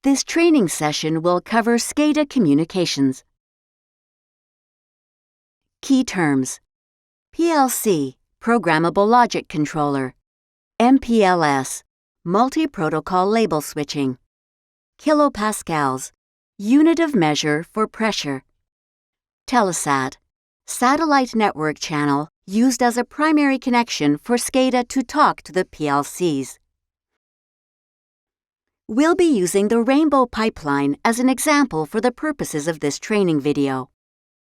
This training session will cover Scada communications. Key terms: PLC, Programmable Logic Controller; MPLS, Multi-Protocol Label Switching; kilopascals, unit of measure for pressure; Telesat, satellite network channel used as a primary connection for Scada to talk to the PLCs. We'll be using the Rainbow pipeline as an example for the purposes of this training video.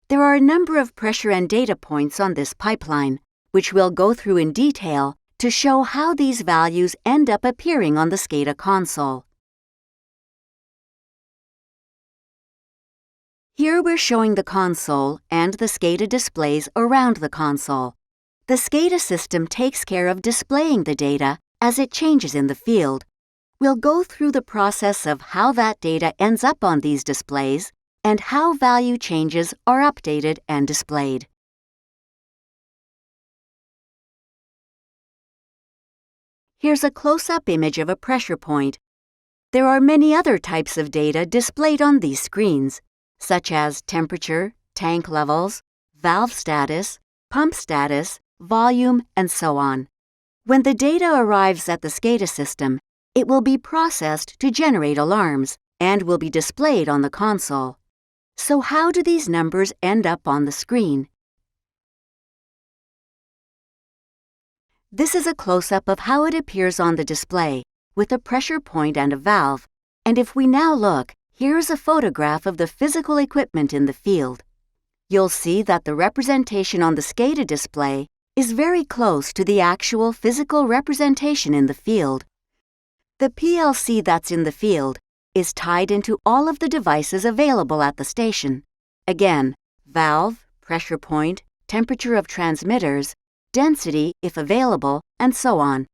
There are a number of pressure and data points on this pipeline, which we'll go through in detail to show how these values end up appearing on the Scada console. Here we're showing the console and the Scada displays around the console. The Scada system takes care of displaying the data as it changes in the field. We'll go through the process of how that data ends up on these displays and how value changes are updated and displayed. Here's a close-up image of a pressure point. There are many other types of data displayed on these screens, such as temperature, tank levels, valve status, pump status, volume, and so on. When the data arrives at the Scada system, it will be processed to generate alarms and will be displayed on the console. So how do these numbers end up on the screen? This is a close-up of how it appears on the display, with a pressure point and a valve. And if we now look, here's a photograph of the physical equipment in the field. You'll see that the representation on the Scada display is very close to the actual physical representation in the field. The PLC that's in the field is tied into all of the devices available at the station. Again, valve, pressure point, temperature of transmitters, density if available, and so on.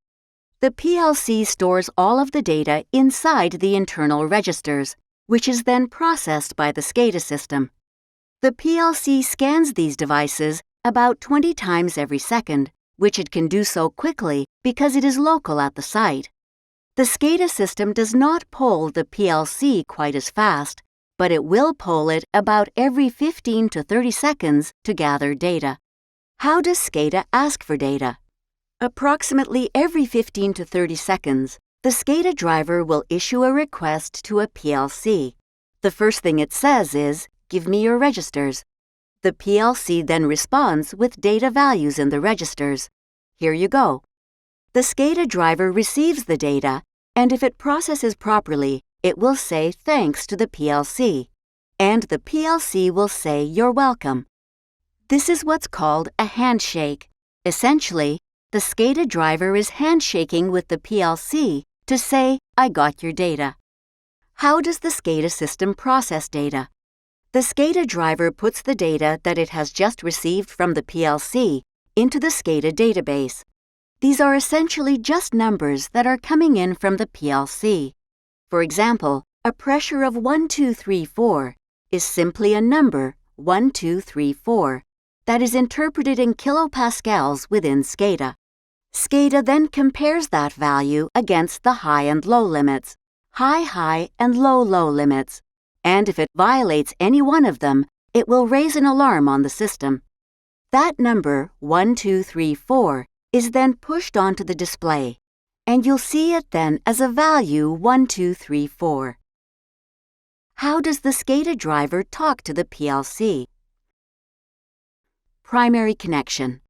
The PLC stores all of the data inside the internal registers, which is then processed by the Scada system. The PLC scans these devices about 20 times every second, which it can do so quickly because it is local at the site. The Scada system does not poll the PLC quite as fast, but it will poll it about every 15 to 30 seconds to gather data. How does Scada ask for data? Approximately every 15 to 30 seconds, the Scada driver will issue a request to a PLC. The first thing it says is, "Give me your registers." The PLC then responds with data values in the registers. Here you go. The Scada driver receives the data, and if it processes properly, it will say thanks to the PLC, and the PLC will say you're welcome. This is what's called a handshake. Essentially, the Scada driver is handshaking with the PLC to say, "I got your data." How does the Scada system process data? The Scada driver puts the data that it has just received from the PLC into the Scada database. These are essentially just numbers that are coming in from the PLC. For example, a pressure of 1234 is simply a number, 1234, that is interpreted in kilopascals within Scada. Scada then compares that value against the high and low limits, high and low limits, and if it violates any one of them, it will raise an alarm on the system. That number, 1234, is then pushed onto the display, and you'll see it then as a value 1234. How does the Scada driver talk to the PLC? Primary connection.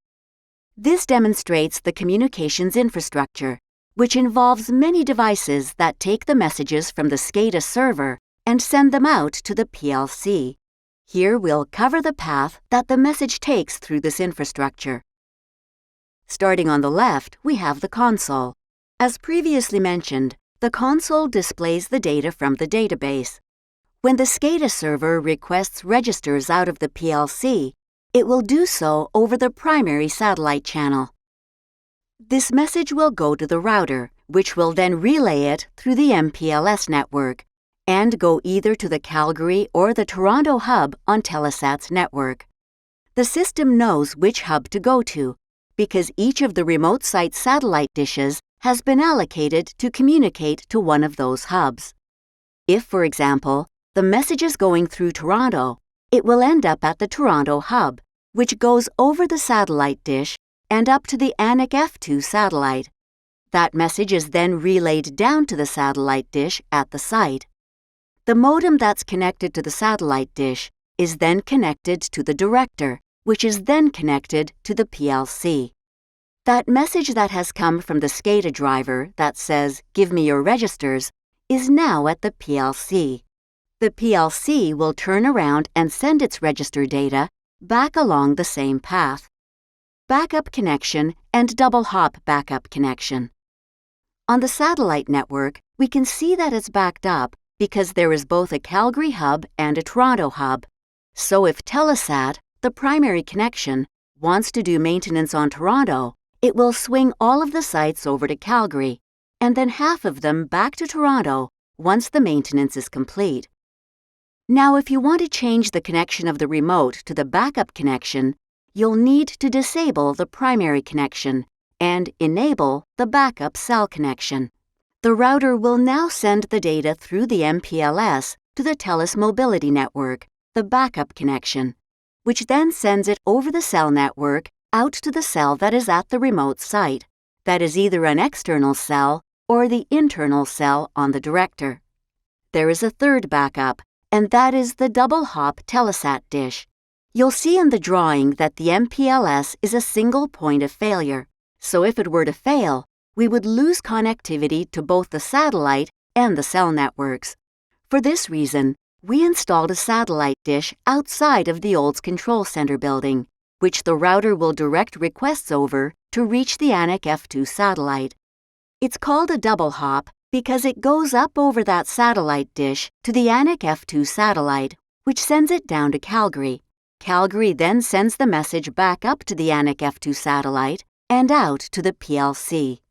This demonstrates the communications infrastructure, which involves many devices that take the messages from the Scada server and send them out to the PLC. Here we'll cover the path that the message takes through this infrastructure. Starting on the left, we have the console. As previously mentioned, the console displays the data from the database. When the Scada server requests registers out of the PLC, it will do so over the primary satellite channel. This message will go to the router, which will then relay it through the MPLS network, and go either to the Calgary or the Toronto hub on Telesat's network. The system knows which hub to go to, because each of the remote site satellite dishes has been allocated to communicate to one of those hubs. If, for example, the message is going through Toronto, it will end up at the Toronto hub, which goes over the satellite dish and up to the Anik F2 satellite. That message is then relayed down to the satellite dish at the site. The modem that's connected to the satellite dish is then connected to the director, which is then connected to the PLC. That message that has come from the Scada driver that says, "Give me your registers," is now at the PLC. The PLC will turn around and send its register data back along the same path. Backup connection and double-hop backup connection. On the satellite network, we can see that it's backed up because there is both a Calgary hub and a Toronto hub. So if Telesat, the primary connection, wants to do maintenance on Toronto, it will swing all of the sites over to Calgary, and then half of them back to Toronto once the maintenance is complete. Now, if you want to change the connection of the remote to the backup connection, you'll need to disable the primary connection and enable the backup cell connection. The router will now send the data through the MPLS to the TELUS Mobility Network, the backup connection, which then sends it over the cell network out to the cell that is at the remote site, that is either an external cell or the internal cell on the director. There is a third backup, and that is the double-hop Telesat dish. You'll see in the drawing that the MPLS is a single point of failure, so if it were to fail, we would lose connectivity to both the satellite and the cell networks. For this reason, we installed a satellite dish outside of the old control center building, which the router will direct requests over to reach the Anik F2 satellite. It's called a double hop because it goes up over that satellite dish to the Anik F2 satellite, which sends it down to Calgary. Calgary then sends the message back up to the Anik F2 satellite and out to the PLC.